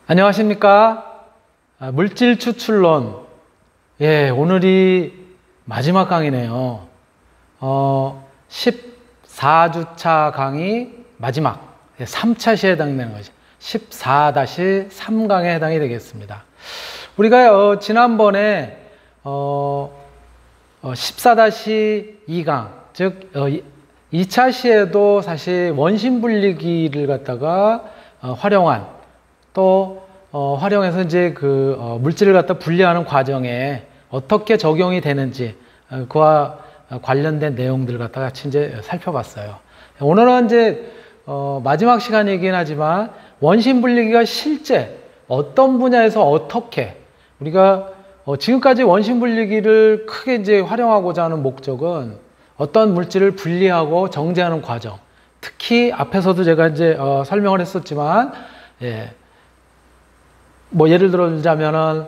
안녕하십니까? 물질 추출론. 예, 오늘이 마지막 강의네요. 14주차 강의 마지막. 3차 시에 해당되는 거죠. 14-3강에 해당이 되겠습니다. 우리가 지난번에 14-2강, 즉 2차 시에도 사실 원심 분리기를 갖다가 활용한 또 활용해서 이제 물질을 갖다 분리하는 과정에 어떻게 적용이 되는지 그와 관련된 내용들을 갖다 같이 이제 살펴봤어요. 오늘은 이제 마지막 시간이긴 하지만 원심 분리기가 실제 어떤 분야에서 어떻게 우리가 지금까지 원심 분리기를 크게 이제 활용하고자 하는 목적은 어떤 물질을 분리하고 정제하는 과정, 특히 앞에서도 제가 이제 설명을 했었지만, 예, 뭐 예를 들자면은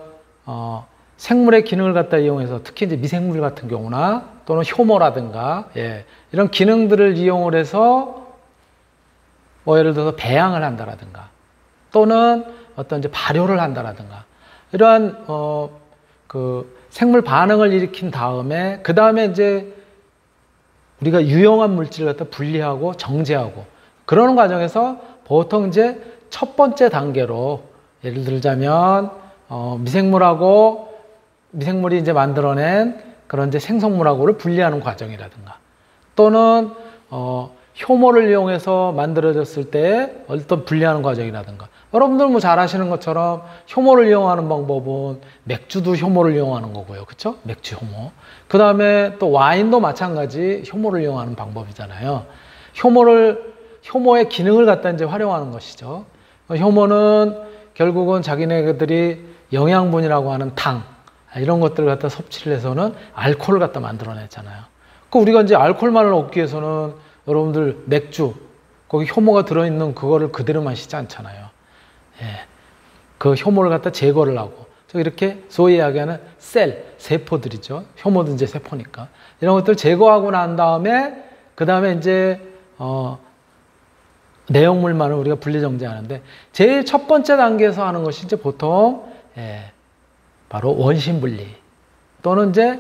생물의 기능을 갖다 이용해서 특히 이제 미생물 같은 경우나 또는 효모라든가, 예, 이런 기능들을 이용을 해서 뭐 예를 들어서 배양을 한다라든가 또는 어떤 이제 발효를 한다라든가 이러한 생물 반응을 일으킨 다음에 그 다음에 이제 우리가 유용한 물질을 갖다 분리하고 정제하고 그러는 과정에서 보통 이제 첫 번째 단계로 예를 들자면 미생물이 이제 만들어낸 그런 이제 생성물하고를 분리하는 과정이라든가 또는 효모를 이용해서 만들어졌을 때 어떤 분리하는 과정이라든가 여러분들 뭐 잘 아시는 것처럼 효모를 이용하는 방법은 맥주도 효모를 이용하는 거고요. 그렇죠? 맥주 효모. 그 다음에 또 와인도 마찬가지 효모를 이용하는 방법이잖아요. 효모의 기능을 갖다 이제 활용하는 것이죠. 효모는 결국은 자기네들이 영양분이라고 하는 당 이런 것들을 갖다 섭취를 해서는 알코올을 갖다 만들어냈잖아요. 우리가 이제 알코올만을 얻기 위해서는 여러분들 맥주 거기 효모가 들어있는 그거를 그대로 마시지 않잖아요. 예, 그 효모를 갖다 제거를 하고 이렇게 소위 이야기하는 세포들이죠. 효모도 이제 세포니까 이런 것들 제거하고 난 다음에 그 다음에 이제 내용물만을 우리가 분리정제하는데 제일 첫 번째 단계에서 하는 것이 이제 보통 바로 원심 분리 또는 이제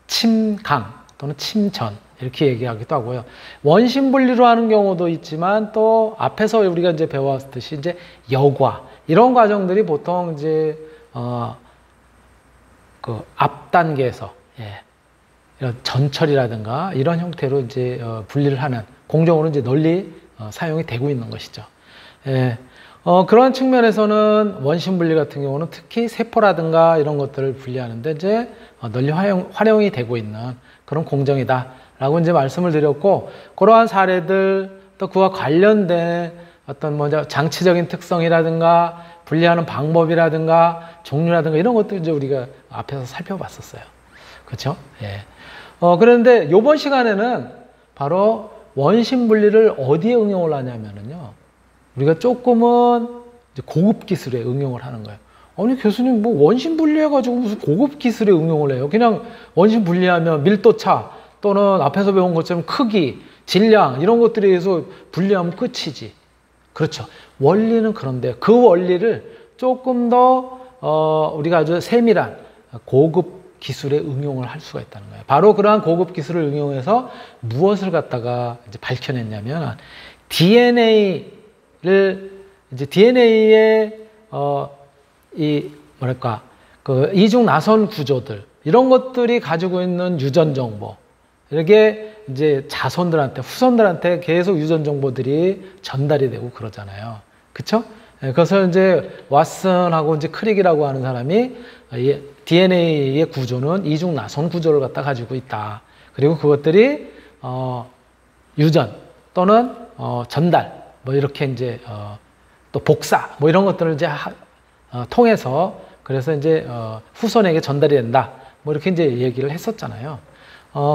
침강 또는 침전 이렇게 얘기하기도 하고요. 원심 분리로 하는 경우도 있지만 또 앞에서 우리가 이제 배워왔듯이 이제 여과 이런 과정들이 보통 이제 그 앞 단계에서 이런 전철이라든가 이런 형태로 이제 분리를 하는 공정으로 이제 널리 사용이 되고 있는 것이죠. 그런 측면에서는 원심 분리 같은 경우는 특히 세포라든가 이런 것들을 분리하는데 이제 널리 활용이 되고 있는 그런 공정이다라고 이제 말씀을 드렸고 그러한 사례들 또 그와 관련된 어떤 먼저 장치적인 특성이라든가 분리하는 방법이라든가 종류라든가 이런 것들 이제 우리가 앞에서 살펴봤었어요. 그렇죠? 예. 그런데 이번 시간에는 바로 원심 분리를 어디에 응용을 하냐면은요. 우리가 조금은 이제 고급 기술에 응용을 하는 거예요. 아니 교수님 뭐 원심 분리해가지고 무슨 고급 기술에 응용을 해요. 그냥 원심 분리하면 밀도차 또는 앞에서 배운 것처럼 크기, 질량 이런 것들에 의해서 분리하면 끝이지. 그렇죠. 원리는 그런데 그 원리를 조금 더 우리가 아주 세밀한 고급 기술에 응용을 할 수가 있다는 거예요. 바로 그러한 고급 기술을 응용해서 무엇을 갖다가 이제 밝혀냈냐면 DNA의 이중 나선 구조들 이런 것들이 가지고 있는 유전 정보 이렇게 이제 자손들한테 후손들한테 계속 유전 정보들이 전달이 되고 그러잖아요. 그렇죠? 그래서 이제 왓슨하고 이제 크릭이라고 하는 사람이 DNA의 구조는 이중 나선 구조를 갖다 가지고 있다. 그리고 그것들이 유전 또는 전달 뭐 이렇게 이제 또 복사 뭐 이런 것들을 이제 통해서 그래서 이제 후손에게 전달이 된다. 뭐 이렇게 이제 얘기를 했었잖아요.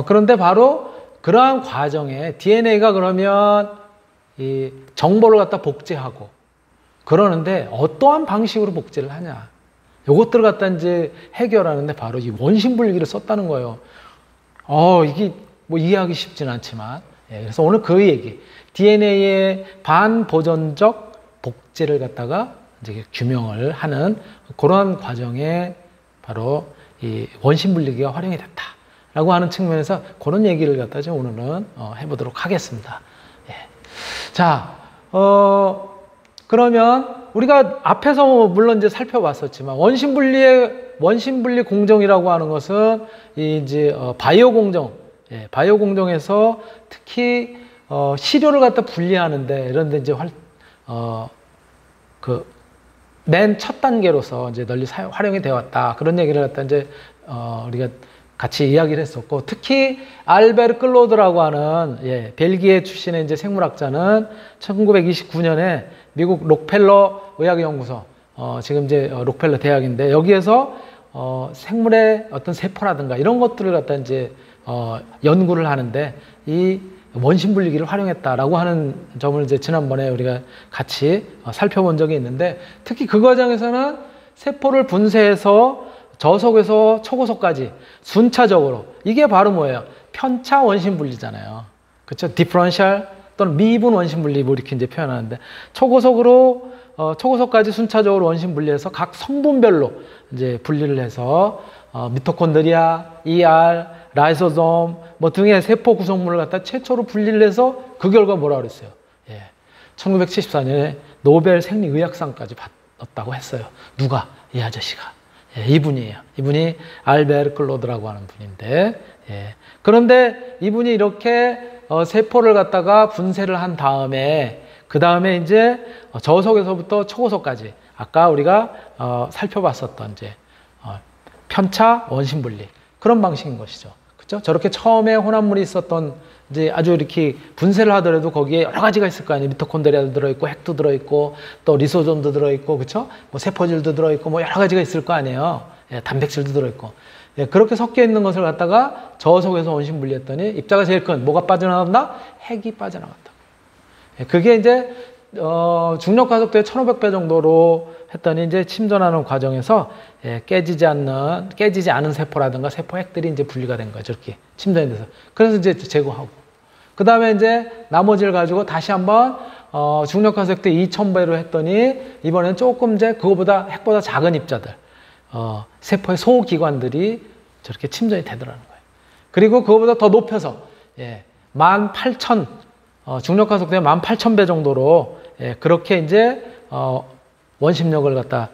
그런데 바로 그러한 과정에 DNA가 그러면 이 정보를 갖다 복제하고 그러는데 어떠한 방식으로 복제를 하냐. 요것들을 갖다 이제 해결하는데 바로 이 원심 분리기를 썼다는 거예요. 이게 뭐 이해하기 쉽지는 않지만 그래서 오늘 그 얘기 DNA의 반보존적 복제를 갖다가 이제 규명을 하는 그런 과정에 바로 이 원심 분리기가 활용이 됐다라고 하는 측면에서 그런 얘기를 갖다 좀 오늘은 해보도록 하겠습니다. 예. 자, 그러면 우리가 앞에서 물론 이제 살펴봤었지만 원심 분리 공정이라고 하는 것은 이제 바이오 공정, 예, 바이오 공정에서 특히 시료를 갖다 분리하는데 이런데 이제 맨 첫 단계로서 이제 널리 활용이 되어 왔다. 그런 얘기를 갖다 이제 우리가 같이 이야기를 했었고, 특히 알베르 클로드라고 하는, 예, 벨기에 출신의 이제 생물학자는 1929년에 미국 록펠러 의학연구소, 지금 이제 록펠러 대학인데, 여기에서 생물의 어떤 세포라든가 이런 것들을 갖다 이제 연구를 하는데 이 원심 분리기를 활용했다라고 하는 점을 이제 지난번에 우리가 같이 살펴본 적이 있는데, 특히 그 과정에서는 세포를 분쇄해서 저속에서 초고속까지 순차적으로, 이게 바로 뭐예요? 편차 원심 분리잖아요. 그렇죠? 디퍼런셜 또는 미분 원심 분리 뭐 이렇게 이제 표현하는데, 초고속으로 초고속까지 순차적으로 원심 분리해서 각 성분별로 이제 분리를 해서 미토콘드리아, ER, 라이소솜 뭐 등의 세포 구성물을 갖다 최초로 분리를 해서 그 결과 뭐라 그랬어요? 예, 1974년에 노벨 생리의학상까지 받았다고 했어요. 누가? 이 아저씨가. 예, 이분이에요. 이분이 알베르 클로드라고 하는 분인데, 예. 그런데 이분이 이렇게 세포를 갖다가 분쇄를 한 다음에, 그 다음에 이제 저속에서부터 초고속까지 아까 우리가 살펴봤었던 이제 편차 원심 분리, 그런 방식인 것이죠. 그렇죠? 저렇게 처음에 혼합물이 있었던 이제 아주 이렇게 분쇄를 하더라도 거기에 여러 가지가 있을 거 아니에요. 미토콘드리아도 들어있고, 핵도 들어있고, 또 리소솜도 들어있고, 그렇죠? 뭐 세포질도 들어있고, 뭐 여러 가지가 있을 거 아니에요. 예, 단백질도 들어있고. 예, 그렇게 섞여 있는 것을 갖다가 저속에서 원심 분리했더니 입자가 제일 큰 뭐가 빠져나간다? 핵이 빠져나간다. 예, 그게 이제 중력 가속도의 1500배 정도로 했더니 이제 침전하는 과정에서, 예, 깨지지 않은 세포라든가 세포 핵들이 이제 분리가 된 거죠. 이렇게 침전이 돼서. 그래서 이제 제거하고. 그 다음에 이제 나머지를 가지고 다시 한번 중력 가속도 2000배로 했더니 이번에는 조금 이제 그거보다 핵보다 작은 입자들, 세포의 소기관들이 저렇게 침전이 되더라는 거예요. 그리고 그거보다 더 높여서, 예, 18,000, 중력 가속도의 18,000배 정도로, 예, 그렇게 이제 원심력을 갖다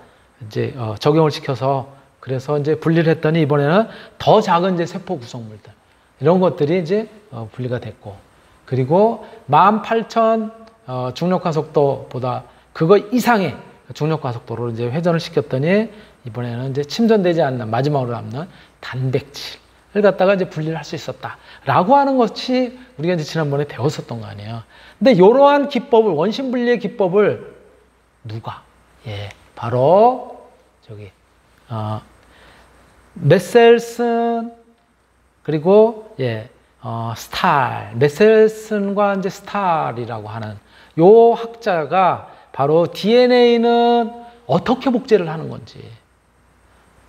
이제 적용을 시켜서, 그래서 이제 분리를 했더니 이번에는 더 작은 이제 세포 구성물들, 이런 것들이 이제 분리가 됐고, 그리고 18,000 중력 가속도보다 그거 이상의 중력 가속도로 이제 회전을 시켰더니 이번에는 이제 침전되지 않는, 마지막으로 남는 단백질을 갖다가 이제 분리를 할 수 있었다라고 하는 것이 우리가 이제 지난번에 배웠었던 거 아니에요. 근데 이러한 기법을, 원심 분리의 기법을 누가? 예, 바로 저기 메셀슨, 그리고 예, 스탈, 메셀슨과 이제 스탈이라고 하는 요 학자가 바로 DNA는 어떻게 복제를 하는 건지,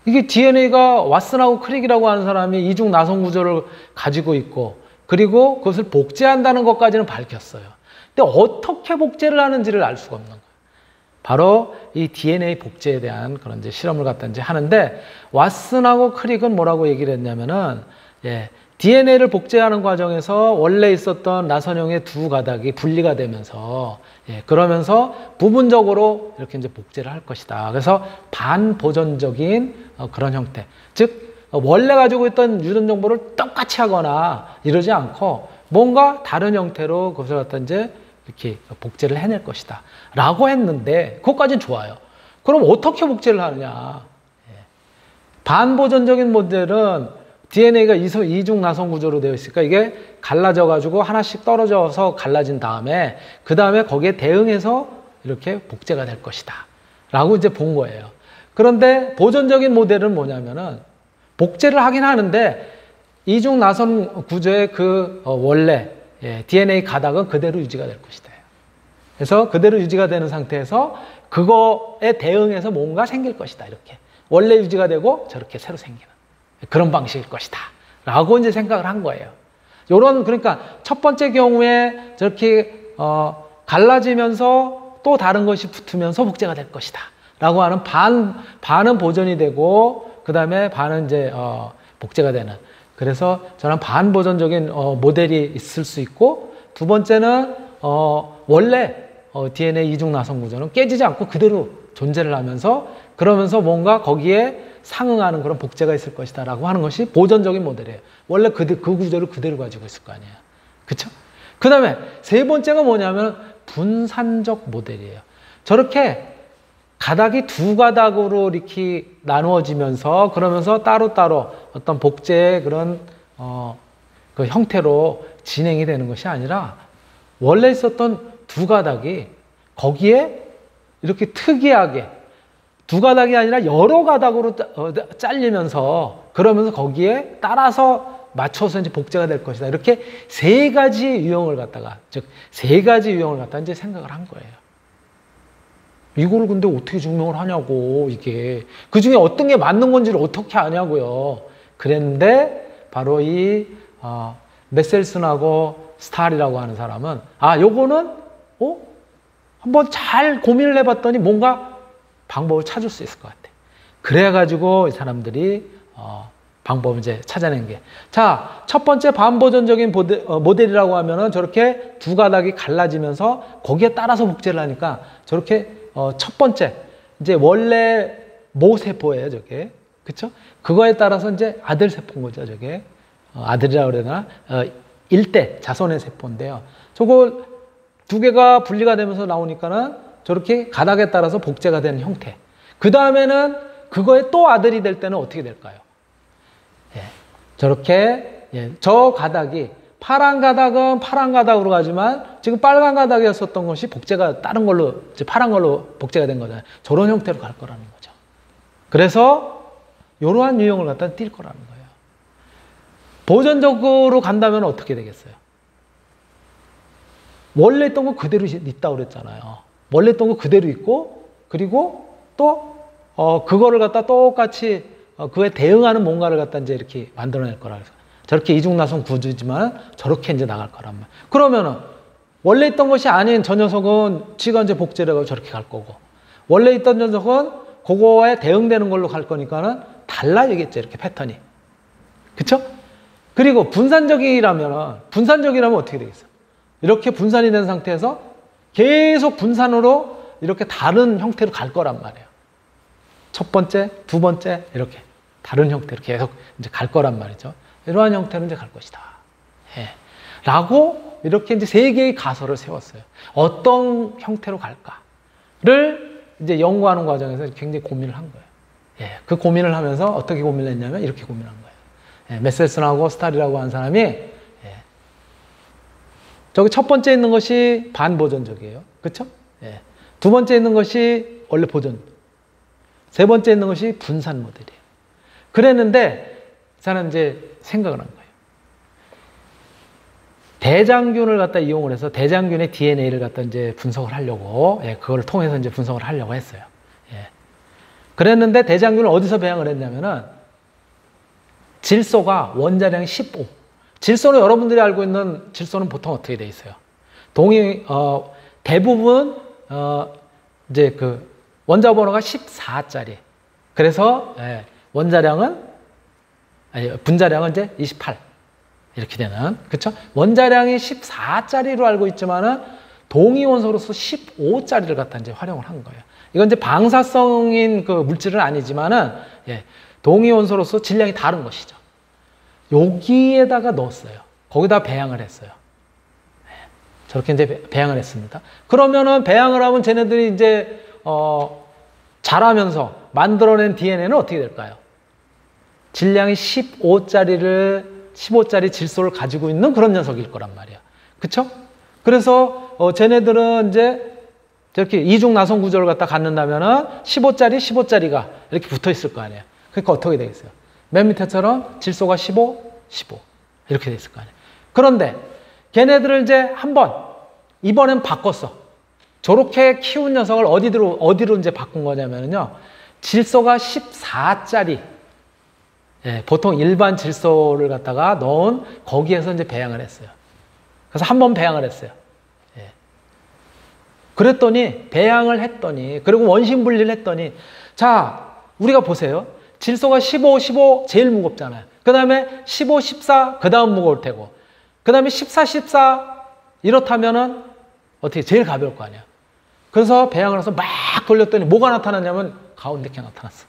이게 DNA가 왓슨하고 크릭이라고 하는 사람이 이중 나선 구조를 가지고 있고, 그리고 그것을 복제한다는 것까지는 밝혔어요. 근데 어떻게 복제를 하는지를 알 수가 없는 거예요. 바로 이 DNA 복제에 대한 그런 이제 실험을 갖다 이제 하는데, 왓슨하고 크릭은 뭐라고 얘기를 했냐면은, 예, DNA를 복제하는 과정에서 원래 있었던 나선형의 두 가닥이 분리가 되면서, 예, 그러면서 부분적으로 이렇게 이제 복제를 할 것이다. 그래서 반보존적인 그런 형태. 즉, 원래 가지고 있던 유전 정보를 똑같이 하거나 이러지 않고 뭔가 다른 형태로 그것을 갖다 이제 이렇게 복제를 해낼 것이다. 라고 했는데, 그것까지는 좋아요. 그럼 어떻게 복제를 하느냐. 예. 반보존적인 모델은 DNA가 이중 나선 구조로 되어 있으니까 이게 갈라져 가지고 하나씩 떨어져서 갈라진 다음에 그 다음에 거기에 대응해서 이렇게 복제가 될 것이다 라고 이제 본 거예요. 그런데 보존적인 모델은 뭐냐면은 복제를 하긴 하는데 이중 나선 구조의 그 원래, 예, DNA 가닥은 그대로 유지가 될 것이다. 그래서 그대로 유지가 되는 상태에서 그거에 대응해서 뭔가 생길 것이다. 이렇게 원래 유지가 되고 저렇게 새로 생기는 그런 방식일 것이다 라고 이제 생각을 한 거예요. 요런, 그러니까 첫 번째 경우에 저렇게 갈라지면서 또 다른 것이 붙으면서 복제가 될 것이다. 라고 하는 반은 보존이 되고, 그 다음에 반은 이제, 복제가 되는. 그래서 저는 반보존적인 모델이 있을 수 있고, 두 번째는, 원래 DNA 이중 나선 구조는 깨지지 않고 그대로 존재를 하면서, 그러면서 뭔가 거기에 상응하는 그런 복제가 있을 것이다. 라고 하는 것이 보존적인 모델이에요. 원래 그 구조를 그대로 가지고 있을 거 아니에요. 그쵸? 그 다음에 세 번째가 뭐냐면 분산적 모델이에요. 저렇게 가닥이 두 가닥으로 이렇게 나누어지면서 그러면서 따로따로 어떤 복제의 그런 그 형태로 진행이 되는 것이 아니라 원래 있었던 두 가닥이 거기에 이렇게 특이하게 두 가닥이 아니라 여러 가닥으로 잘리면서 그러면서 거기에 따라서 맞춰서 이제 복제가 될 것이다. 이렇게 세 가지 유형을 갖다가, 즉, 세 가지 유형을 갖다가 이제 생각을 한 거예요. 이거를 근데 어떻게 증명을 하냐고, 이게. 그 중에 어떤 게 맞는 건지를 어떻게 아냐고요. 그랬는데, 바로 이, 메셀슨하고 스탈이라고 하는 사람은, 요거는, 한번 잘 고민을 해봤더니 뭔가 방법을 찾을 수 있을 것 같아. 그래가지고 이 사람들이, 방법을 이제 찾아낸 게. 자, 첫 번째 반보존적인 모델이라고 하면은 저렇게 두 가닥이 갈라지면서 거기에 따라서 복제를 하니까 저렇게 첫 번째, 이제 원래 모세포예요, 저게. 그쵸? 그거에 따라서 이제 아들 세포인 거죠, 저게. 아들이라고 그래야 되나? 일대, 자손의 세포인데요. 저거 두 개가 분리가 되면서 나오니까는 저렇게 가닥에 따라서 복제가 되는 형태. 그 다음에는 그거에 또 아들이 될 때는 어떻게 될까요? 예, 저렇게, 저 가닥이, 파란 가닥은 파란 가닥으로 가지만 지금 빨간 가닥이었었던 것이 복제가 다른 걸로, 이제 파란 걸로 복제가 된 거잖아요. 저런 형태로 갈 거라는 거죠. 그래서 이러한 유형을 갖다 띌 거라는 거예요. 보존적으로 간다면 어떻게 되겠어요? 원래 있던 거 그대로 있다고 그랬잖아요. 원래 있던 거 그대로 있고, 그리고 또, 그거를 갖다 똑같이 그에 대응하는 뭔가를 갖다 이제 이렇게 만들어낼 거라 그래서 저렇게 이중나선 구조지만 저렇게 이제 나갈 거란 말. 그러면은 원래 있던 것이 아닌 저 녀석은 지가 이제 복제를 하고 저렇게 갈 거고 원래 있던 녀석은 그거에 대응되는 걸로 갈 거니까는 달라지겠죠, 이렇게 패턴이. 그쵸? 그리고 분산적이라면 어떻게 되겠어? 이렇게 분산이 된 상태에서 계속 분산으로 이렇게 다른 형태로 갈 거란 말이에요. 첫 번째, 두 번째, 이렇게 다른 형태로 계속 이제 갈 거란 말이죠. 이러한 형태로 이제 갈 것이다. 예. 라고 이렇게 이제 세 개의 가설을 세웠어요. 어떤 형태로 갈까를 이제 연구하는 과정에서 굉장히 고민을 한 거예요. 예. 그 고민을 하면서 어떻게 고민을 했냐면 이렇게 고민한 거예요. 예. 메셀슨하고 스탈이라고 하는 사람이 저기 첫 번째 있는 것이 반보존적이에요. 그렇죠? 예. 두 번째 있는 것이 원래 보존. 세 번째 있는 것이 분산 모델이에요. 그랬는데 이 사람 이제 생각을 한 거예요. 대장균을 갖다 이용을 해서 대장균의 DNA를 갖다 이제 분석을 하려고, 그걸 통해서 이제 분석을 하려고 했어요. 그랬는데 대장균을 어디서 배양을 했냐면은 질소가 원자량이 15. 질소는 여러분들이 알고 있는 질소는 보통 어떻게 돼 있어요? 대부분 이제 그 원자 번호가 14짜리. 그래서 분자량은 이제 28 이렇게 되는, 그렇죠? 원자량이 14짜리로 알고 있지만은 동위원소로서 15짜리를 갖다 이제 활용을 한 거예요. 이건 이제 방사성인 그 물질은 아니지만은 동위원소로서 질량이 다른 것이죠. 여기에다가 넣었어요. 거기다 배양을 했어요. 저렇게 이제 배양을 했습니다. 그러면은 배양을 하면 쟤네들이 이제 자라면서 만들어낸 DNA는 어떻게 될까요? 질량이 15짜리 질소를 가지고 있는 그런 녀석일 거란 말이야. 그쵸? 그래서 쟤네들은 이제 저렇게 이중 나선 구조를 갖다 갖는다면은 15짜리가 이렇게 붙어 있을 거 아니에요. 그러니까 어떻게 되겠어요? 맨 밑에처럼 질소가 15 이렇게 돼 있을 거 아니에요. 그런데 걔네들을 이제 이번엔 바꿨어. 저렇게 키운 녀석을 어디로 이제 바꾼 거냐면요. 질소가 14짜리. 보통 일반 질소를 갖다가 넣은 거기에서 이제 배양을 했어요. 그래서 한 번 배양을 했어요. 그랬더니 배양을 했더니 그리고 원심 분리를 했더니 자 우리가 보세요. 질소가 15, 15 제일 무겁잖아요. 그 다음에 15, 14 그 다음 무거울 테고 그 다음에 14, 14 이렇다면은 어떻게 제일 가벼울 거 아니야. 그래서 배양을 해서 막 돌렸더니 뭐가 나타났냐면 가운데 게 나타났어.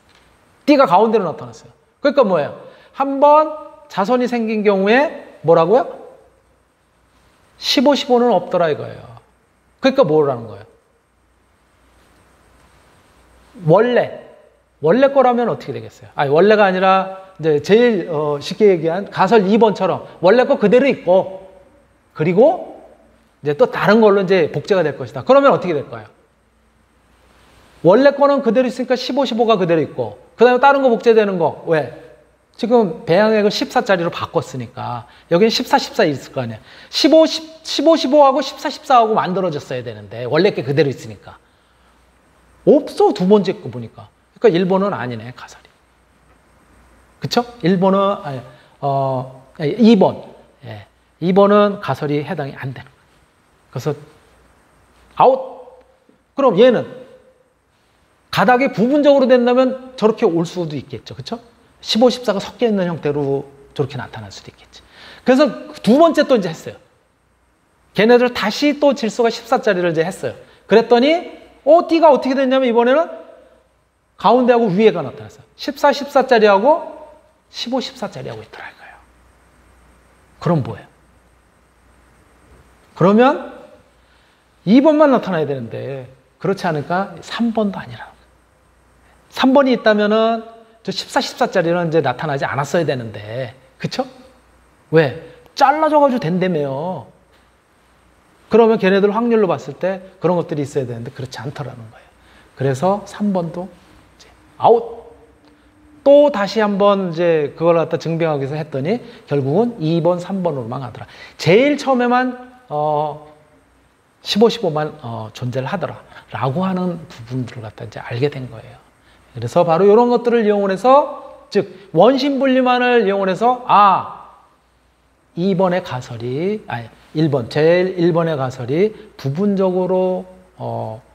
띠가 가운데로 나타났어요. 그러니까 뭐예요? 한번 자손이 생긴 경우에 뭐라고요? 15, 15는 없더라 이거예요. 그러니까 뭐라는 거예요? 원래 거라면 어떻게 되겠어요? 아니, 원래가 아니라 이제 제일 쉽게 얘기한 가설 2번처럼 원래 거 그대로 있고 그리고 이제 또 다른 걸로 이제 복제가 될 것이다. 그러면 어떻게 될까요? 원래 거는 그대로 있으니까 15, 15가 그대로 있고 그 다음에 다른 거 복제되는 거 왜? 지금 배양액을 14짜리로 바꿨으니까 여기는 14, 14 있을 거 아니에요. 15, 15하고 14, 14하고 만들어졌어야 되는데 원래 게 그대로 있으니까 없어. 두 번째 거 보니까. 그러니까 1번은 아니네 가설이. 그쵸? 1번은 아니, 2번. 예. 2번은 가설이 해당이 안 되는 거예요. 그래서 아웃. 그럼 얘는 가닥이 부분적으로 된다면 저렇게 올 수도 있겠죠. 그쵸? 15, 14가 섞여 있는 형태로 저렇게 나타날 수도 있겠지. 그래서 두 번째 또 이제 했어요. 걔네들 다시 또 질소가 14짜리를 이제 했어요. 그랬더니 띠가 어떻게 됐냐면 이번에는 가운데하고 위에가 나타났어요. 14, 14짜리하고 15, 14짜리하고 있더라 이거예요. 그럼 뭐예요? 그러면 2번만 나타나야 되는데 그렇지 않으니까 3번도 아니라는 거예요. 3번이 있다면은 저 14, 14짜리는 이제 나타나지 않았어야 되는데 그쵸? 왜? 잘라줘가지고 된다며요. 그러면 걔네들 확률로 봤을 때 그런 것들이 있어야 되는데 그렇지 않더라는 거예요. 그래서 3번도 이제 아웃. 또 다시 한번 이제 그걸 갖다 증빙하기 위해서 했더니 결국은 2번, 3번으로만 가더라. 제일 처음에만 15, 15만 존재를 하더라. 라고 하는 부분들을 갖다 이제 알게 된 거예요. 그래서 바로 이런 것들을 이용을 해서 즉 원심 분리만을 이용을 해서 2번의 가설이 아니 1번 제일 1번의 가설이 부분적으로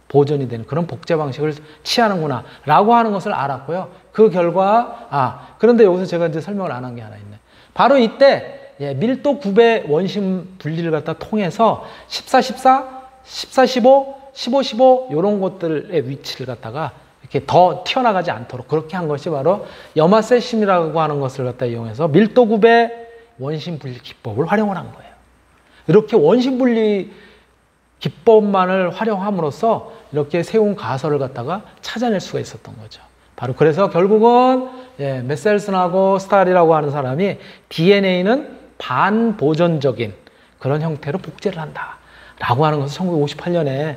보존이 되는 그런 복제 방식을 취하는구나 라고 하는 것을 알았고요. 그 결과 그런데 여기서 제가 이제 설명을 안 한 게 하나 있네. 바로 이때 밀도 9배 원심 분리를 갖다 통해서 14, 14, 14, 15, 15, 15 이런 것들의 위치를 갖다가 이렇게 더 튀어나가지 않도록 그렇게 한 것이 바로 여마세심이라고 하는 것을 갖다 이용해서 밀도 9배 원심 분리 기법을 활용을 한 거예요. 이렇게 원심 분리 기법만을 활용함으로써 이렇게 세운 가설을 갖다가 찾아낼 수가 있었던 거죠. 바로 그래서 결국은 메셀슨하고 스탈이라고 하는 사람이 DNA는 반보존적인 그런 형태로 복제를 한다라고 하는 것을 1958년에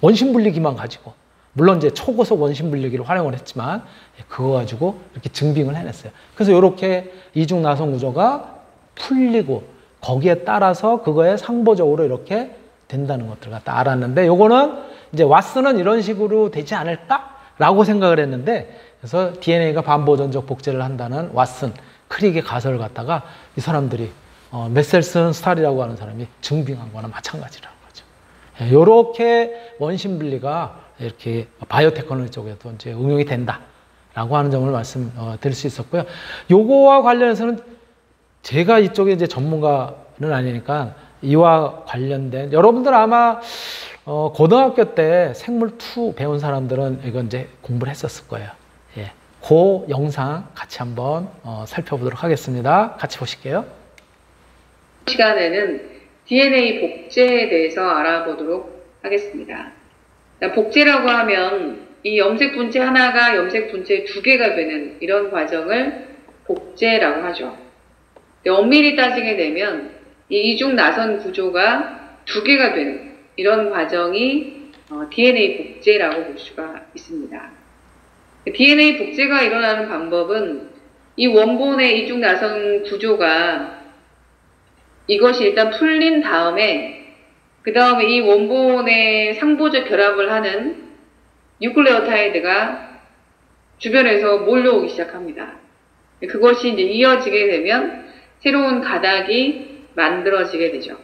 원심 분리기만 가지고 물론 이제 초고속 원심 분리기를 활용을 했지만 그거 가지고 이렇게 증빙을 해냈어요. 그래서 이렇게 이중 나선 구조가 풀리고 거기에 따라서 그거에 상보적으로 이렇게 된다는 것들을 갖다 알았는데 요거는 이제 왓슨은 이런 식으로 되지 않을까라고 생각을 했는데 그래서 DNA가 반보존적 복제를 한다는 왓슨, 크릭의 가설을 갖다가 이 사람들이 메셀슨 스탈이라고 하는 사람이 증빙한 거나 마찬가지라는 거죠. 이렇게 원심 분리가 이렇게 바이오테크놀로지 쪽에도 이제 응용이 된다라고 하는 점을 말씀드릴 수 있었고요. 요거와 관련해서는 제가 이쪽에 이제 전문가는 아니니까 이와 관련된 여러분들 아마 고등학교 때 생물 2 배운 사람들은 이건 이제 공부를 했었을 거예요. 그 영상 같이 한번 살펴보도록 하겠습니다. 같이 보실게요. 시간에는 DNA 복제에 대해서 알아보도록 하겠습니다. 복제라고 하면 이 염색 분체 하나가 염색 분체 2개가 되는 이런 과정을 복제라고 하죠. 엄밀히 따지게 되면 이 이중 나선 구조가 2개가 되는 이런 과정이 DNA 복제라고 볼 수가 있습니다. DNA 복제가 일어나는 방법은 이 원본의 이중 나선 구조가 이것이 일단 풀린 다음에 그 다음에 이 원본의 상보적 결합을 하는 뉴클레오타이드가 주변에서 몰려오기 시작합니다. 그것이 이제 이어지게 되면 새로운 가닥이 만들어지게 되죠.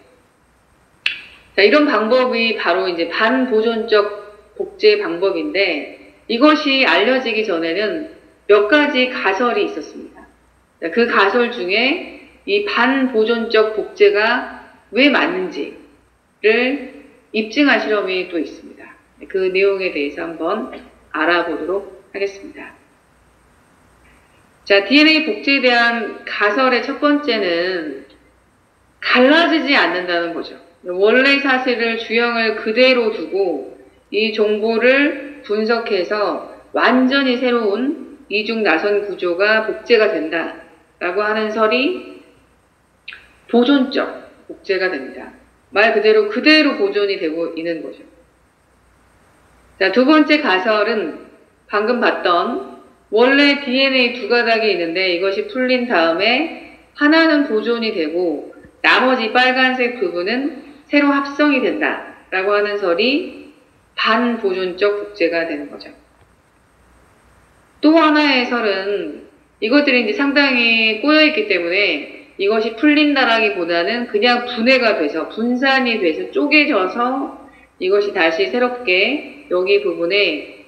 자, 이런 방법이 바로 이제 반보존적 복제 방법인데 이것이 알려지기 전에는 몇 가지 가설이 있었습니다. 자, 그 가설 중에 이 반보존적 복제가 왜 맞는지를 입증한 실험이 또 있습니다. 그 내용에 대해서 한번 알아보도록 하겠습니다. 자, DNA 복제에 대한 가설의 첫 번째는 갈라지지 않는다는 거죠. 원래 사실을 주형을 그대로 두고 이 정보를 분석해서 완전히 새로운 이중 나선 구조가 복제가 된다라고 하는 설이 보존적 복제가 됩니다. 말 그대로 보존이 되고 있는 거죠. 자, 두 번째 가설은 방금 봤던 원래 DNA 두 가닥이 있는데 이것이 풀린 다음에 하나는 보존이 되고 나머지 빨간색 부분은 새로 합성이 된다라고 하는 설이 반보존적 복제가 되는 거죠. 또 하나의 설은 이것들이 이제 상당히 꼬여있기 때문에 이것이 풀린다라기보다는 그냥 분해가 돼서 분산이 돼서 쪼개져서 이것이 다시 새롭게 여기 부분에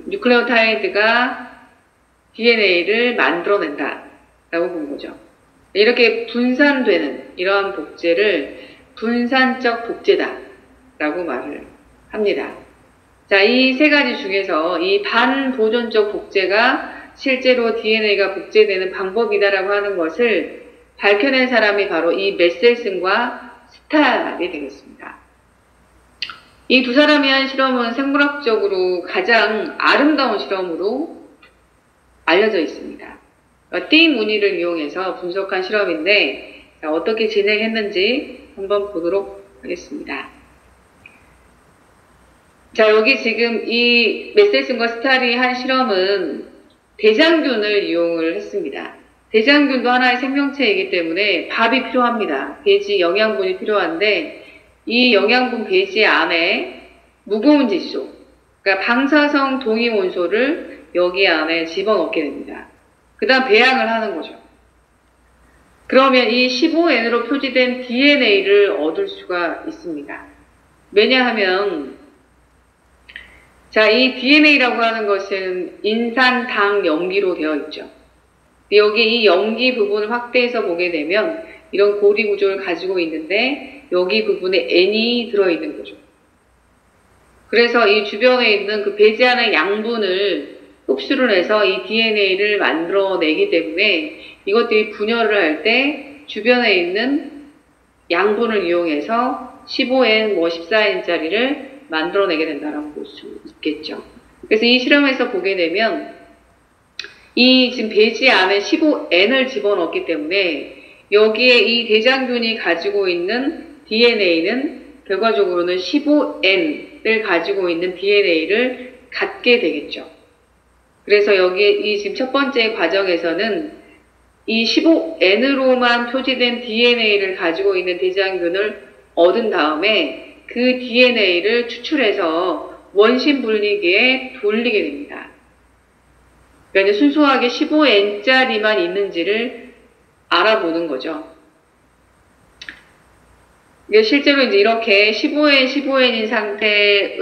뉴클레오타이드가 DNA를 만들어낸다라고 본 거죠. 이렇게 분산되는 이러한 복제를 분산적 복제다라고 말을 합니다. 자, 이 세 가지 중에서 이 반보존적 복제가 실제로 DNA가 복제되는 방법이다라고 하는 것을 밝혀낸 사람이 바로 이 메셀슨과 스탈이 되겠습니다. 이 두 사람이 한 실험은 생물학적으로 가장 아름다운 실험으로 알려져 있습니다. 띠 무늬를 이용해서 분석한 실험인데 자, 어떻게 진행했는지 한번 보도록 하겠습니다. 자, 여기 지금 이 메셀슨과 스탈이 한 실험은 대장균을 이용을 했습니다. 대장균도 하나의 생명체이기 때문에 밥이 필요합니다. 배지 영양분이 필요한데 이 영양분 배지 안에 무거운 질소, 그러니까 방사성 동위원소를 여기 안에 집어넣게 됩니다. 그 다음 배양을 하는 거죠. 그러면 이 15N으로 표시된 DNA를 얻을 수가 있습니다. 왜냐하면 자, 이 DNA라고 하는 것은 인산당 염기로 되어 있죠. 여기 이 염기 부분을 확대해서 보게 되면 이런 고리 구조를 가지고 있는데 여기 부분에 N이 들어있는 거죠. 그래서 이 주변에 있는 그 배지 안의 양분을 흡수를 해서 이 DNA를 만들어내기 때문에 이것들이 분열을 할 때 주변에 있는 양분을 이용해서 15N, 14N짜리를 만들어내게 된다라고 볼 수 있겠죠. 그래서 이 실험에서 보게 되면 이 지금 배지 안에 15N을 집어넣기 때문에 여기에 이 대장균이 가지고 있는 DNA는 결과적으로는 15N을 가지고 있는 DNA를 갖게 되겠죠. 그래서 여기 이 지금 첫 번째 과정에서는 이 15N으로만 표시된 DNA를 가지고 있는 대장균을 얻은 다음에 그 DNA를 추출해서 원심 분리기에 돌리게 됩니다. 그러니까 순수하게 15N짜리만 있는지를 알아보는 거죠. 실제로 이제 이렇게 15N, 15N인 상태의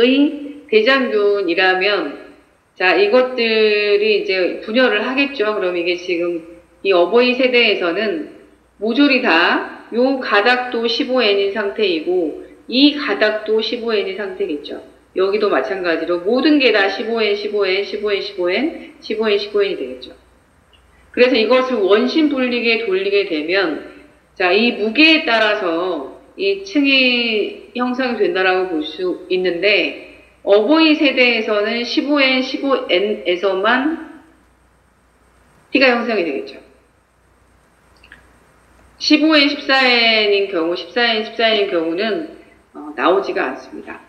대장균이라면, 자, 이것들이 이제 분열을 하겠죠. 그럼 이게 지금 이 어버이 세대에서는 모조리 다 요 가닥도 15N인 상태이고, 이 가닥도 15N인 상태겠죠. 여기도 마찬가지로 모든 게 다 15N, 15N, 15N, 15N, 15N, 15N이 되겠죠. 그래서 이것을 원심 분리기에 돌리게 되면, 자, 이 무게에 따라서 이 층이 형성이 된다라고 볼 수 있는데, 어버이 세대에서는 15N, 15N에서만 T가 형성이 되겠죠. 15N, 14N인 경우, 14N, 14N인 경우는 나오지가 않습니다.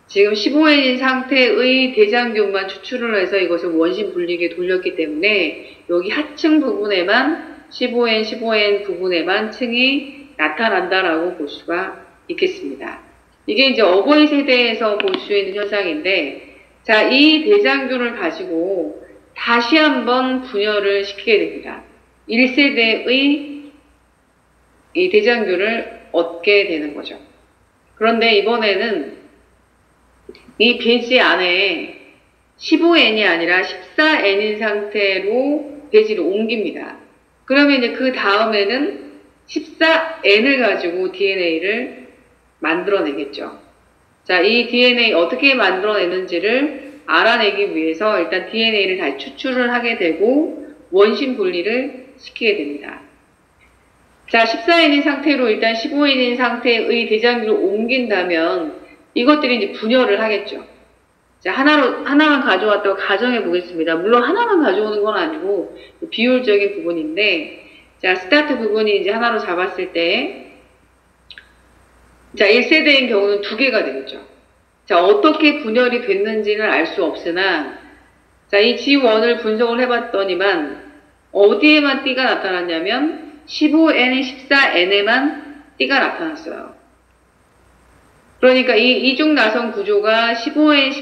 지금 15N인 상태의 대장균만 추출을 해서 이것을 원심 분리기에 돌렸기 때문에 여기 하층 부분에만 15N, 15N 부분에만 층이 나타난다라고 볼 수가 있겠습니다. 이게 이제 어버이 세대에서 볼 수 있는 현상인데, 자, 이 대장균을 가지고 다시 한번 분열을 시키게 됩니다. 1세대의 이 대장균을 얻게 되는 거죠. 그런데 이번에는 이 배지 안에 15N이 아니라 14N인 상태로 배지를 옮깁니다. 그러면 이제 그 다음에는 14N을 가지고 DNA를 만들어내겠죠. 자, 이 DNA 어떻게 만들어내는지를 알아내기 위해서 일단 DNA를 다시 추출을 하게 되고 원심 분리를 시키게 됩니다. 자, 14N인 상태로 일단 15N인 상태의 대장기를 옮긴다면 이것들이 이제 분열을 하겠죠. 자, 하나만 가져왔다고 가정해 보겠습니다. 물론 하나만 가져오는 건 아니고 비율적인 부분인데, 자, 스타트 부분이 이제 하나로 잡았을 때, 자, 1세대인 경우는 2개가 되겠죠. 자, 어떻게 분열이 됐는지는 알 수 없으나, 자, 이 G1을 분석을 해봤더니만, 어디에만 띠가 나타났냐면, 15N, 14N에만 띠가 나타났어요. 그러니까 이 이중 나선 구조가 15N,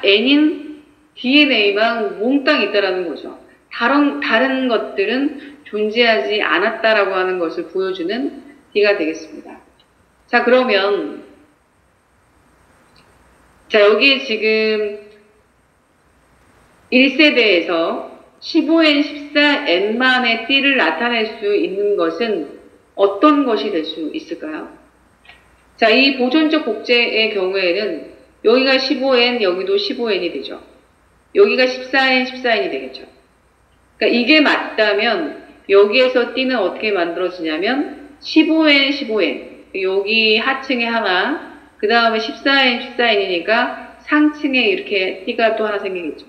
14N인 DNA만 몽땅 있다라는 거죠. 다른 것들은 존재하지 않았다라고 하는 것을 보여주는 D가 되겠습니다. 자, 그러면, 자, 여기에 지금 1세대에서 15N, 14N만의 띠를 나타낼 수 있는 것은 어떤 것이 될 수 있을까요? 자, 이 보존적 복제의 경우에는 여기가 15N, 여기도 15N이 되죠. 여기가 14N, 14N이 되겠죠. 그러니까 이게 맞다면 여기에서 띠는 어떻게 만들어지냐면 15N, 15N, 여기 하층에 하나, 그 다음에 14N, 14N이니까 상층에 이렇게 띠가 또 하나 생기겠죠.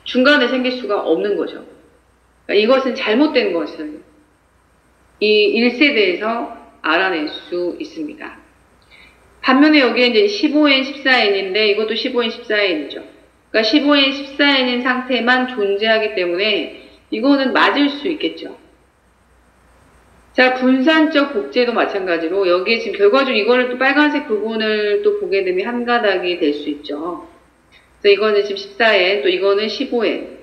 중간에 생길 수가 없는 거죠. 그러니까 이것은 잘못된 것을 이 1세대에서 알아낼 수 있습니다. 반면에 여기에 이제 15N, 14N인데 이것도 15N, 14N이죠. 그러니까 15N, 14N인 상태만 존재하기 때문에 이거는 맞을 수 있겠죠. 자, 분산적 복제도 마찬가지로 여기에 지금 결과적으로 이거를 또 빨간색 부분을 또 보게 되면 한 가닥이 될 수 있죠. 그래서 이거는 지금 14N, 또 이거는 15N.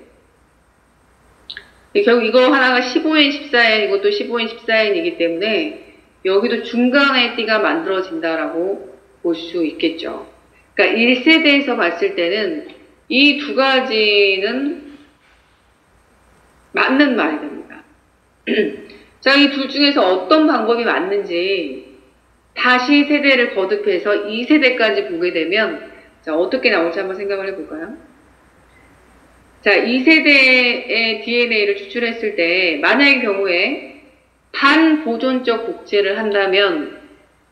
결국 이거 하나가 15N, 14N, 이것도 15N, 14N이기 때문에 여기도 중간에 띠가 만들어진다라고 볼 수 있겠죠. 그러니까 1세대에서 봤을 때는 이 두 가지는 맞는 말이 됩니다. 자, 이 둘 중에서 어떤 방법이 맞는지 다시 세대를 거듭해서 2세대까지 보게 되면 자, 어떻게 나올지 한번 생각을 해볼까요? 자, 2세대의 DNA를 추출했을 때 만약의 경우에 반보존적 복제를 한다면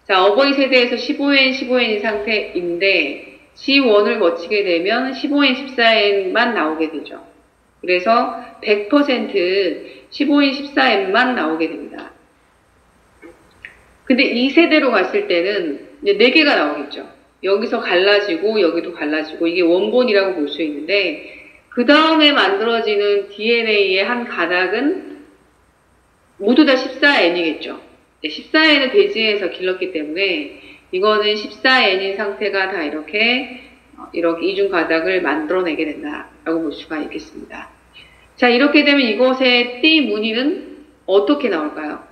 자, 어버이 세대에서 15N, 15N인 상태인데 G1을 거치게 되면 15N, 14N만 나오게 되죠. 그래서 100% 15N, 14N만 나오게 됩니다. 근데 2세대로 갔을 때는 이제 4개가 나오겠죠. 여기서 갈라지고 여기도 갈라지고 이게 원본이라고 볼 수 있는데 그 다음에 만들어지는 DNA의 한 가닥은 모두 다 14N이겠죠. 14N은 배지에서 길렀기 때문에 이거는 14N인 상태가 다 이렇게 이중 가닥을 만들어내게 된다라고 볼 수가 있겠습니다. 자, 이렇게 되면 이것의 띠 무늬는 어떻게 나올까요?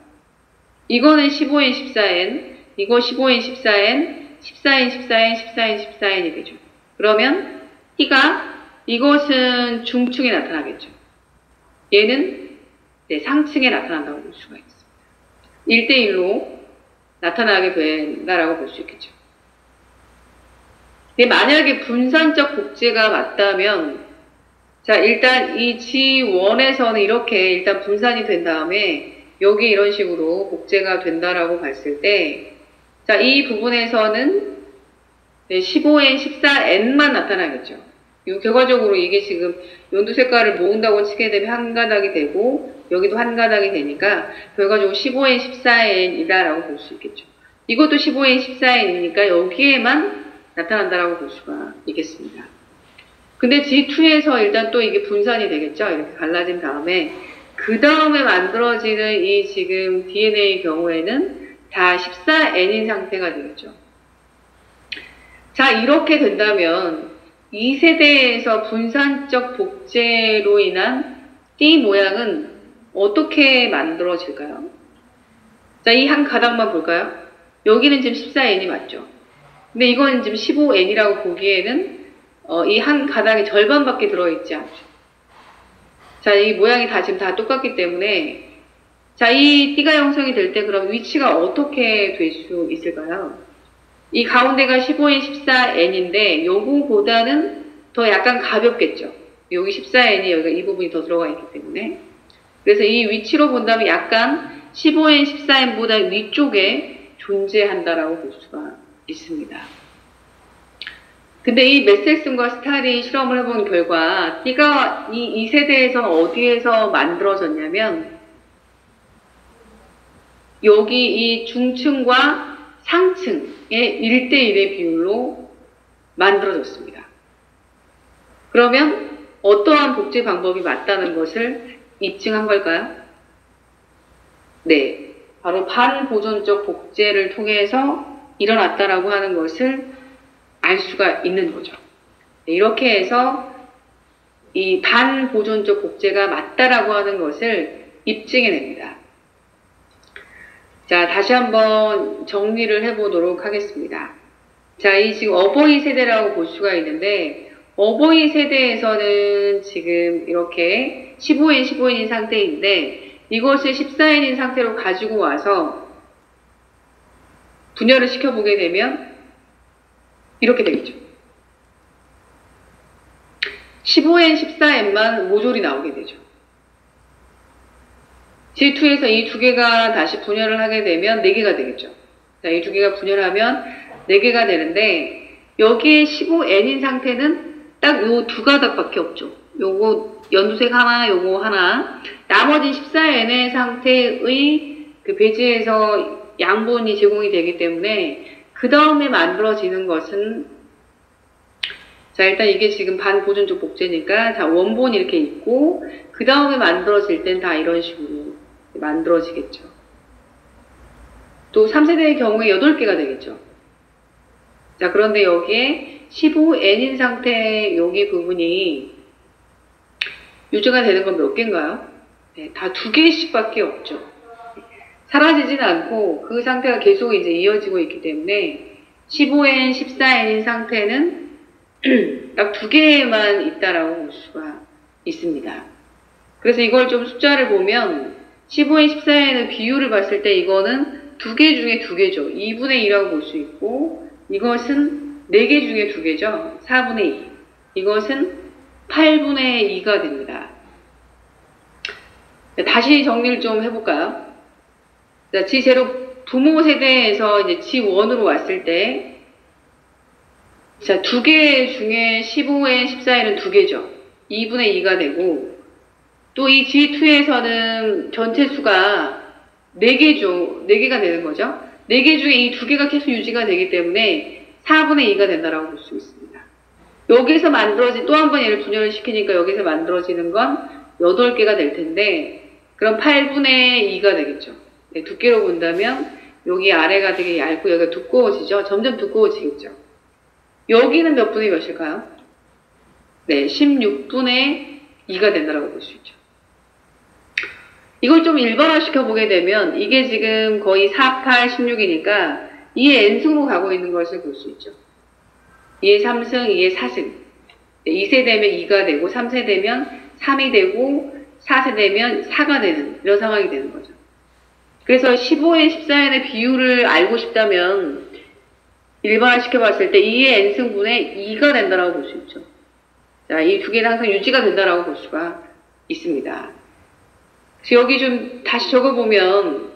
이거는 15N, 14N, 이거 15N, 14N, 14N, 14N, 14N, 14N이 되죠. 그러면 띠가 이것은 중층에 나타나겠죠. 얘는 상층에 나타난다고 볼 수가 있습니다. 1대1로 나타나게 된다라고 볼 수 있겠죠. 근데 만약에 분산적 복제가 맞다면 자, 일단 이 G1에서는 이렇게 일단 분산이 된 다음에 여기 이런 식으로 복제가 된다라고 봤을 때 자, 이 부분에서는 15N, 14N만 나타나겠죠. 결과적으로 이게 지금 연두 색깔을 모은다고 치게 되면 한 가닥이 되고 여기도 한 가닥이 되니까 결과적으로 15N, 14N이다라고 볼 수 있겠죠. 이것도 15N, 14N이니까 여기에만 나타난다라고 볼 수가 있겠습니다. 근데 G2에서 일단 또 이게 분산이 되겠죠. 이렇게 갈라진 다음에 그 다음에 만들어지는 이 지금 DNA 경우에는 다 14N인 상태가 되겠죠. 자, 이렇게 된다면 2세대에서 분산적 복제로 인한 띠 모양은 어떻게 만들어질까요? 자, 이 한 가닥만 볼까요? 여기는 지금 14n이 맞죠. 근데 이건 지금 15n이라고 보기에는 이 한 가닥의 절반밖에 들어있지 않죠. 자, 이 모양이 다 지금 다 똑같기 때문에 자, 이 띠가 형성이 될 때 그럼 위치가 어떻게 될 수 있을까요? 이 가운데가 15n, 14n인데 요거보다는 더 약간 가볍겠죠. 여기 14n이 여기가 이 부분이 더 들어가 있기 때문에. 그래서 이 위치로 본다면 약간 15n, 14n보다 위쪽에 존재한다라고 볼 수가 있습니다. 근데 이 메셀슨과 스탈이 실험을 해본 결과 띠가 이 세대에서는 어디에서 만들어졌냐면 여기 이 중층과 상층의 1대1의 비율로 만들어졌습니다. 그러면 어떠한 복제 방법이 맞다는 것을 입증한 걸까요? 네, 바로 반보존적 복제를 통해서 일어났다라고 하는 것을 알 수가 있는 거죠. 네, 이렇게 해서 이 반보존적 복제가 맞다라고 하는 것을 입증해냅니다. 자, 다시 한번 정리를 해보도록 하겠습니다. 자, 이 지금 어버이 세대라고 볼 수가 있는데 어버이 세대에서는 지금 이렇게 15n, 15n인 상태인데 이것을 14n인 상태로 가지고 와서 분열을 시켜보게 되면 이렇게 되겠죠. 15n, 14n만 모조리 나오게 되죠. G2에서 이 두 개가 다시 분열을 하게 되면 4개가 되겠죠. 자, 이 두 개가 분열하면 4개가 되는데 여기에 15n인 상태는 딱 요 두 가닥밖에 없죠. 요거 연두색 하나, 요거 하나. 나머지 14n의 상태의 그 배지에서 양분이 제공이 되기 때문에 그 다음에 만들어지는 것은 자, 일단 이게 지금 반보존적 복제니까 자, 원본이 이렇게 있고 그 다음에 만들어질 땐 다 이런 식으로 만들어지겠죠. 또 3세대의 경우에 8개가 되겠죠. 자, 그런데 여기에 15n인 상태 여기 부분이 유지가 되는 건 몇 개인가요? 네, 다 2개씩 밖에 없죠. 사라지진 않고 그 상태가 계속 이제 이어지고 있기 때문에 15n, 14n인 상태는 딱 2개만 있다라고 볼 수가 있습니다. 그래서 이걸 좀 숫자를 보면 15n, 14n의 비율을 봤을 때 이거는 2개 중에 2개죠. 2분의 2라고 볼 수 있고 이것은 4개 중에 2개죠. 4분의 2. 이것은 8분의 2가 됩니다. 다시 정리를 좀 해볼까요? 자, G0 부모 세대에서 이제 G1으로 왔을 때 자, 2개 중에 15n, 14n은 2개죠. 2분의 2가 되고 또 이 G2에서는 전체 수가 4개죠. 4개가 되는 거죠. 4개 중에 이 2개가 계속 유지가 되기 때문에 4분의 2가 된다라고 볼 수 있습니다. 여기서 만들어진 또 한 번 얘를 분열을 시키니까 여기서 만들어지는 건 8개가 될 텐데 그럼 8분의 2가 되겠죠. 네, 두께로 본다면 여기 아래가 되게 얇고 여기가 두꺼워지죠. 점점 두꺼워지겠죠. 여기는 몇 분의 몇일까요? 네, 16분의 2가 된다라고 볼 수 있죠. 이걸 좀 일반화시켜 보게 되면 이게 지금 거의 4, 8, 16이니까 2의 n승으로 가고 있는 것을 볼 수 있죠. 2의 3승, 2의 4승. 2세 되면 2가 되고 3세 되면 3이 되고 4세 되면 4가 되는 이런 상황이 되는 거죠. 그래서 15엔, 14엔의 비율을 알고 싶다면 일반화시켜 봤을 때 2의 n승분의 2가 된다라고 볼 수 있죠. 자, 이 두 개는 항상 유지가 된다라고 볼 수가 있습니다. 그래서 여기 좀 다시 적어보면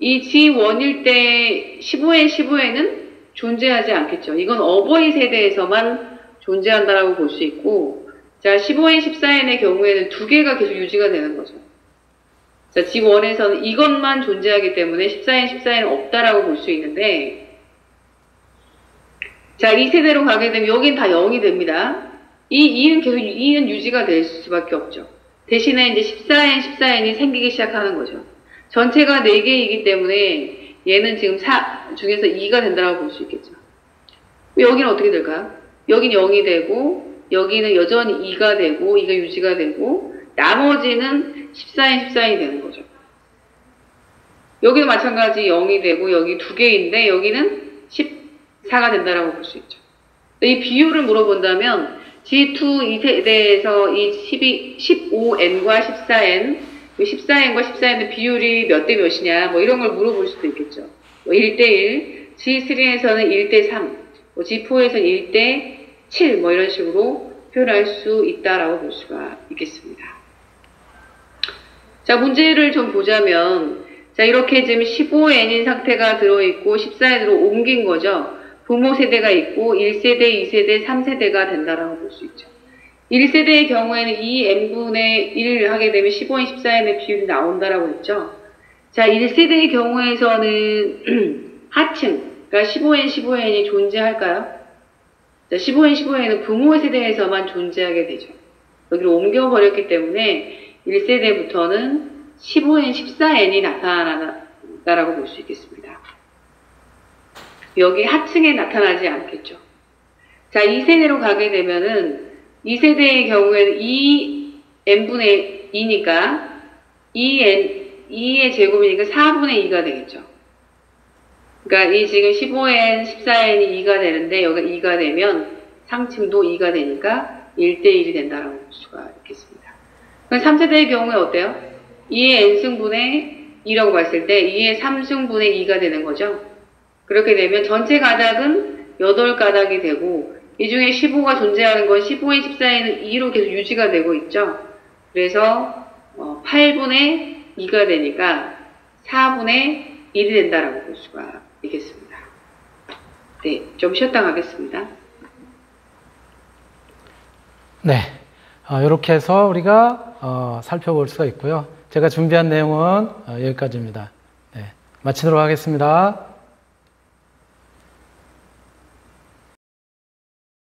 이 G1일 때 15N, 15N은 존재하지 않겠죠. 이건 어버이 세대에서만 존재한다라고 볼 수 있고 자, 15N, 14N의 경우에는 두 개가 계속 유지가 되는 거죠. 자, G1에서는 이것만 존재하기 때문에 14N, 14N은 없다라고 볼 수 있는데 자, 이 세대로 가게 되면 여긴 다 0이 됩니다. 이 2는 계속 2는 유지가 될 수밖에 없죠. 대신에 이제 14N, 14N이 생기기 시작하는 거죠. 전체가 4개이기 때문에 얘는 지금 4 중에서 2가 된다고 볼 수 있겠죠. 여기는 어떻게 될까요? 여기는 0이 되고 여기는 여전히 2가 되고 2가 유지가 되고 나머지는 14N, 14N이 되는 거죠. 여기도 마찬가지 0이 되고 여기 2개인데 여기는 14가 된다라고 볼 수 있죠. 이 비율을 물어본다면 G2 2세대에서 이 15N과 14N, 14N과 14N의 비율이 몇 대 몇이냐, 뭐 이런 걸 물어볼 수도 있겠죠. 뭐 1대1, G3에서는 1대3, 뭐 G4에서는 1대7, 뭐 이런 식으로 표현할 수 있다라고 볼 수가 있겠습니다. 자, 문제를 좀 보자면, 자, 이렇게 지금 15N인 상태가 들어있고 14N으로 옮긴 거죠. 부모 세대가 있고 1세대, 2세대, 3세대가 된다라고 볼 수 있죠. 1세대의 경우에는 2n분의 1 하게 되면 15n, 14n의 비율이 나온다라고 했죠. 자, 1세대의 경우에서는 하층, 그러니까 15n, 15n이 존재할까요? 자, 15n, 15n은 부모 세대에서만 존재하게 되죠. 여기로 옮겨버렸기 때문에 1세대부터는 15n, 14n이 나타난다라고 볼 수 있겠습니다. 여기 하층에 나타나지 않겠죠. 자, 2세대로 가게 되면은 2세대의 경우에는 2n분의 2니까 2의 제곱이니까 4분의 2가 되겠죠. 그러니까 이 지금 15n, 14n이 2가 되는데 여기가 2가 되면 상층도 2가 되니까 1대1이 된다라고 볼 수가 있겠습니다. 그럼 3세대의 경우에 어때요? 2의 n승분의 2라고 봤을 때 2의 3승분의 2가 되는 거죠. 그렇게 되면 전체 가닥은 8가닥이 되고 이 중에 15가 존재하는 건 15인 14에는 2로 계속 유지가 되고 있죠. 그래서 8분의 2가 되니까 4분의 1이 된다라고 볼 수가 있겠습니다. 네, 좀 쉬었다 가겠습니다. 네, 이렇게 해서 우리가 살펴볼 수가 있고요. 제가 준비한 내용은 여기까지입니다. 네, 마치도록 하겠습니다.